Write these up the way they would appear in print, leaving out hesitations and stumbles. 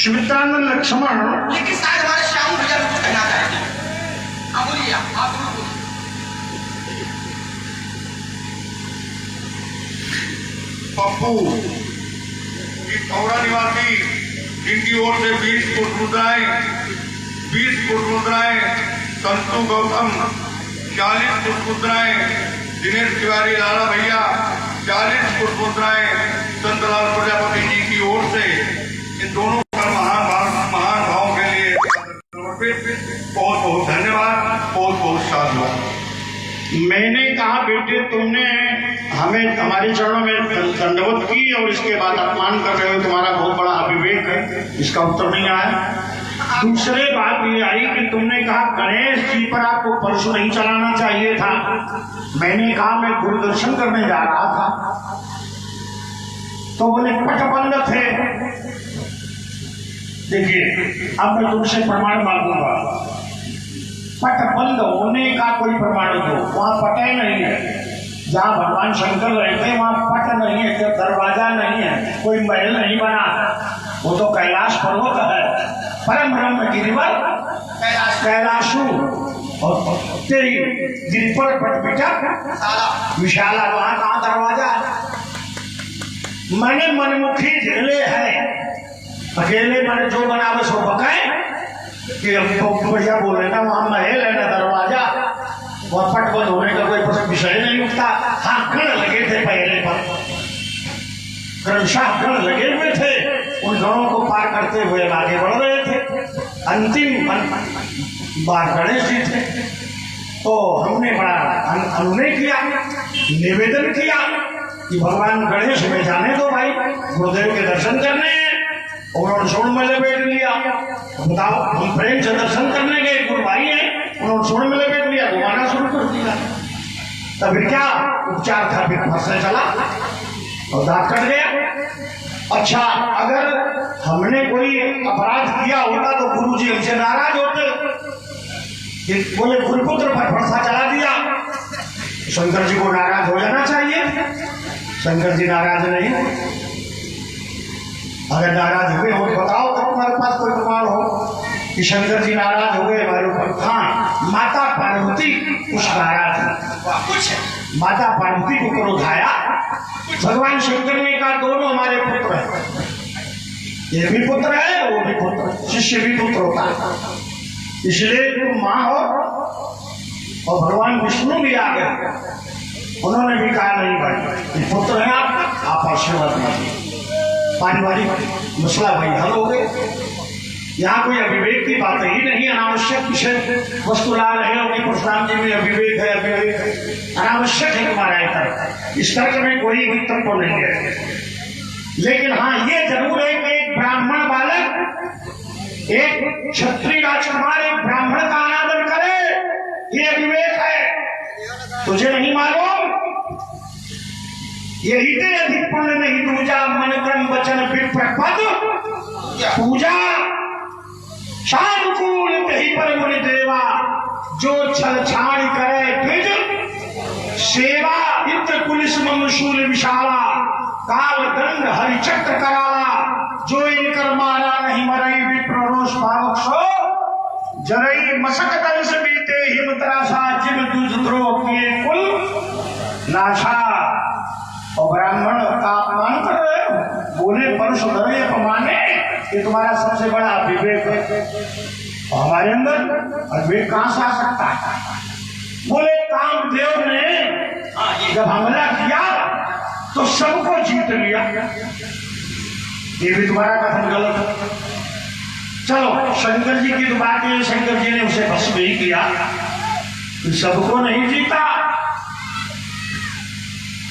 सुमित्रानंद लक्ष्मण, लेकिन शायद हमारे श्याम भैया को कुछ कहना चाहेंगे। हाँ बोलिए, आप बोलिए। पप्पू कौरा निवासी जिनकी ओर से 20 फुट मुद्राएं, 20 फुट मुद्राएं संतु गौतम, 40 फुट मुद्राएं दिनेश तिवारी लाला भैया, 40 फुट मुद्राएं संतलाल प्रजापति जी की ओर से इन दोनों का महान भाव के लिए बहुत बहुत धन्यवाद, बहुत बहुत साधुवाद। मैंने कहा बेटे तुमने हमें हमारे चरणों में दंडवत की और इसके बाद अपमान कर रहे हो, तुम्हारा बहुत बड़ा अविवेक है, इसका उत्तर नहीं आया। दूसरे बात ये आई कि तुमने कहा गणेश जी पर आपको परशु नहीं चलाना चाहिए था। मैंने कहा मैं गुरुदर्शन करने जा रहा था, तो बोले पटबंध थे। देखिए अब मैं तुमसे प्रमाण मांगूंगा, पट बंद होने का कोई प्रमाण दो। वहां पटे नहीं है, जहाँ भगवान शंकर रहते हैं वहां पट नहीं है, दरवाजा नहीं है, कोई महल नहीं बना, वो तो कैलाश पर्वत है, परम ब्रह्म गिरिवर कैलाशु, और तेरी गिर पर पट बिटा विशाला, वहां कहाँ दरवाजा है। मैंने मनमुखी झेले है, अकेले मैंने जो बना बस वो बकाए कि बढ़िया बोल रहे ना, वहां महल है ना दरवाजा, वहां पट बंद होने का कोई विषय नहीं उठता। हाँ गण लगे थे पहले पर, क्रमशः गण लगे हुए थे, उन गणों को पार करते हुए आगे बढ़ रहे थे। अंतिम बार गणेश जी थे, तो हमने बड़ा अनुनय किया, निवेदन किया कि भगवान गणेश में जाने दो भाई, गुरुदेव के दर्शन करने हैं। उन्होंने सोन में लपेट लिया, बताओ हम प्रेम से दर्शन करने गए, गुरु भाई है, उन्होंने सोन में लपेट लिया, घुमाना शुरू कर दिया। तब क्या उपचार था, फिर फंसने चला और दांत कट गया। अच्छा अगर हमने कोई अपराध किया होता तो गुरु जी हमसे नाराज होते, बोले गुरुपुत्र पर फंसा चला दिया। शंकर जी को नाराज हो जाना चाहिए, शंकर जी नाराज नहीं। अगर नाराज हुए हो बताओ तो तुम्हारे पास कोई प्रमाण हो कि शंकर जी नाराज हो गए हमारे ऊपर। हाँ माता पार्वती कुछ नाराज है, कुछ माता पार्वती को क्रोध आया। भगवान शंकर ने कहा दोनों हमारे पुत्र हैं, ये भी पुत्र है वो भी पुत्र, शिष्य भी पुत्र होता है, इसलिए तुम माँ हो। और भगवान विष्णु भी आ गए, उन्होंने भी कहा नहीं भाई ये पुत्र है आप आशीर्वाद दीजिए। पारिवारिक मसला भाई हल हो गए, यहाँ कोई अविवेक की बात ही नहीं। अनावश्यक विषय वस्तु ला रहे हो कि परशुराम जी में अविवेक है, अविवेक है, अनावश्यक है तुम्हारा तर्क, इस तर्क में कोई भी तत्व नहीं है। लेकिन हाँ ये जरूर है कि एक ब्राह्मण बालक, एक क्षत्रिय राजकुमार एक ब्राह्मण का अनादर करे, ये अविवेक है। तुझे नहीं मालूम यही तेरे अधिक पुण्य नहीं दूजा, मन कर्म वचन विप्रपद पूजा शानुकूल कहीं पर मुनि देवा, जो छल छाड़ करे द्विज सेवा, इंद्र कुलिस ममशूल विशाला, काल दंड हरिचक्र कराला, जो इनकर मारा नहीं मरई विप्र रोष भावक सो जरई मसक दल से बीते हिमतरासा, जिन दूज द्रोह किए कुल नाशा। और ब्राह्मण का अपमान कर रहे हो, बोले परशु धरे अपमाने, ये तुम्हारा सबसे बड़ा विवेक है। और हमारे अंदर अविवेक कहां से आ सकता है। बोले कामदेव ने जब हमला किया तो सबको जीत लिया, ये भी तुम्हारा कथन गलत है। चलो शंकर जी की तो बात है, शंकर जी ने उसे भस्म ही किया, सबको नहीं जीता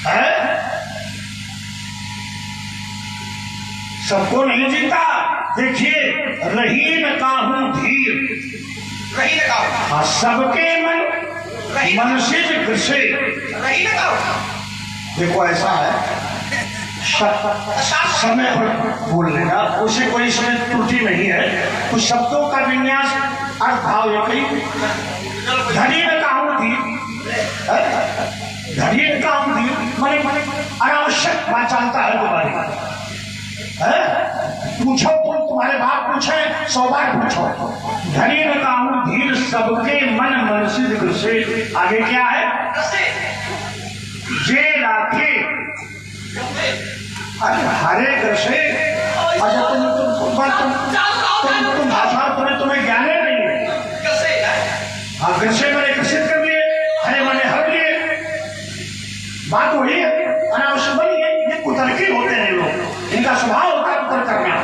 है, सबको नहीं जीता। देखिए रहीन काहू धीर, रही न काहू, सबके मन से घृषे, रही न काहू। देखो ऐसा है समय पर बोल लेना, उसे कोई इसमें त्रुटि नहीं है, कुछ शब्दों का विन्यास अर्थ भाव ये कई धनी में काहू धीर, धनी में काहू धीर मैंने अनावश्यक बात चलता है तुम्हारी, पूछो तुम तुम्हारे बाप पूछे 100 बार पूछो। धनी न काहू धीर सबके मन मनसिद से। आगे क्या है? जे राखे अरे हरे ग्रसे। अच्छा तुम भाषा तुम्हें ज्ञान नहीं है। हाँ ग्रसे मैंने ग्रसित कर लिए, हरे मैंने हर लिए। बात वही है, अनावश्यक बनी है। ये कुतर्की होते हैं लोग, इनका स्वभाव होता है कुतर्क करना।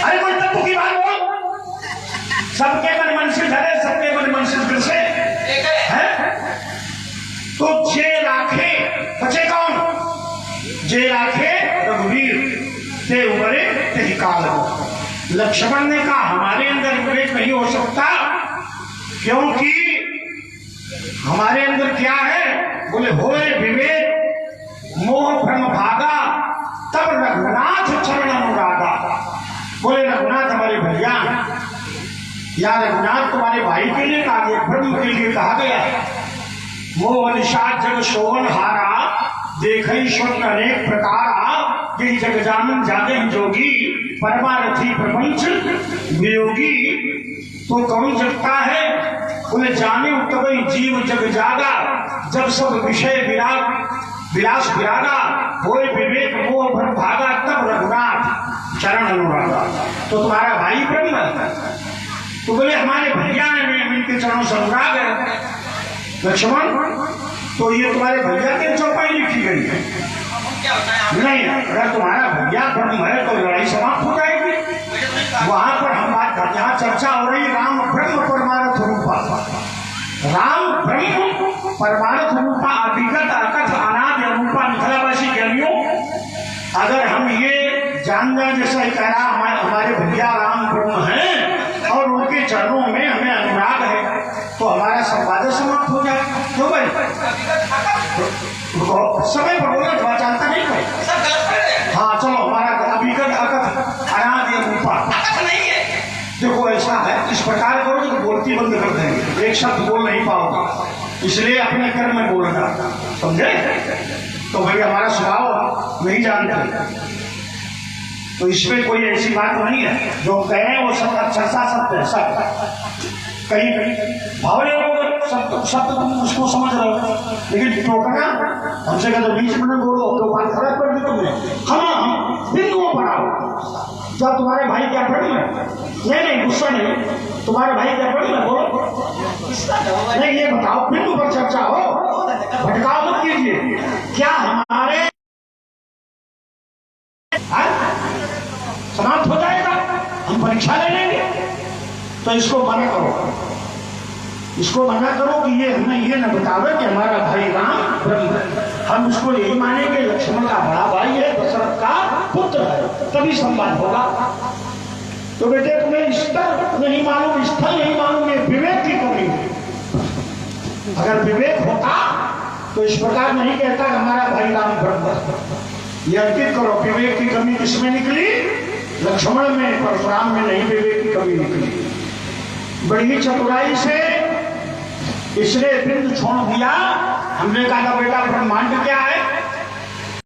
अरे कोई तत्व की बात बोलो। सबके मन मनसिद हरे, सबके मन मनसिद ग्रसे है। तो जे राखे बचे कौन? जे राखे रघुवीर ते उबरे ते काल। लक्ष्मण ने कहा हमारे अंदर विवेक नहीं हो सकता, क्योंकि हमारे अंदर क्या है? बोले होए विवेक मोह भ्रम भागा, तब रघुनाथ चरण अनुरागा। बोले रघुनाथ हमारे भैया, या रघुनाथ तुम्हारे भाई के लिए कहा गया, ब्रह्म के लिए कहा गया। मोह निषाद जग शोभन हारा, देखई स्वप्न अनेक प्रकार। यही जग जानन जागे जोगी, परमारथी प्रपंच वियोगी। तो कौन जगता है? बोले जाने तबई जीव जग जागा, जब सब विषय विलास विरागा। होए विवेक मोह भ्रम भागा, तब रघुनाथ चरण अनुरागा। तो तुम्हारा भाई ब्रह्म है। तो बोले हमारे भैया हैं, इनके चरणों से अनुराग है। लक्ष्मण तो ये तुम्हारे भैया की चौपाई लिखी गई है। नहीं, अगर तुम्हारा भैया ब्रह्म है तो लड़ाई समाप्त हो जाएगी। वहां पर हम बात करते, यहाँ चर्चा हो रही राम ब्रह्म परमार्थ रूपा। राम ब्रह्म परमार्थ रूपा अभिगत अकथ अनादि रूपा। मिथिलावासी ज्ञानियों, अगर हम ये जान जाए जैसा ही कह रहा हमारे भैया राम ब्रह्म है और उनके चरणों में हमें अनुराग है, तो हमारा संवाद समाप्त हो जाए। क्यों भाई? समय पर बोला थोड़ा जानता नहीं भाई। हाँ चलो, हमारा अभिगत अकथ अनादि रूपा नहीं है। देखो ऐसा है, इस प्रकार करोगे तो बोलती बंद कर देंगे, एक शब्द बोल नहीं पाओगे, इसलिए अपने कर्म में बोलना, समझे? तो भाई हमारा स्वभाव नहीं जानते, तो इसमें कोई ऐसी बात नहीं है। जो कह रहे हैं वो सब चर्चा सत्य है, सब कहीं भावने लोग शब्द तुम उसको समझ रहे हो, लेकिन टोकना हमसे कहते बीच में बोलो तो बात खराब कर दी तुमने। हम बिंदुओं पर आओ। जब तुम्हारे भाई क्या ब्रह्म है? नहीं गुस्सा नहीं, तुम्हारे भाई क्या ब्रह्म है? बोलो नहीं, ये बताओ, बिंदु पर चर्चा हो, भटकाव मत कीजिए। क्या हमारे समाप्त हो जाएगा, हम परीक्षा ले लेंगे। तो इसको मना करो, इसको मना करो कि ये हमें ये न बतावे कि हमारा भाई राम ब्रह्म है। हम उसको यही मानेंगे लक्ष्मण का बड़ा भाई है, दशरथ का पुत्र है, तभी संवाद होगा। तो बेटे तुम्हें स्तर नहीं मालूम, स्थल नहीं मालूम, ये विवेक की कमी है। अगर विवेक होता तो इस प्रकार नहीं कहता कि हमारा भाई राम ब्रह्म है। ये अंकित करो, विवेक की कमी किसमें निकली? लक्ष्मण में, परशुराम में नहीं विवेक की कमी निकली। बड़ी चतुराई से इसने बिंदु छोड़ दिया। हमने कहा बेटा ब्रह्मांड क्या है?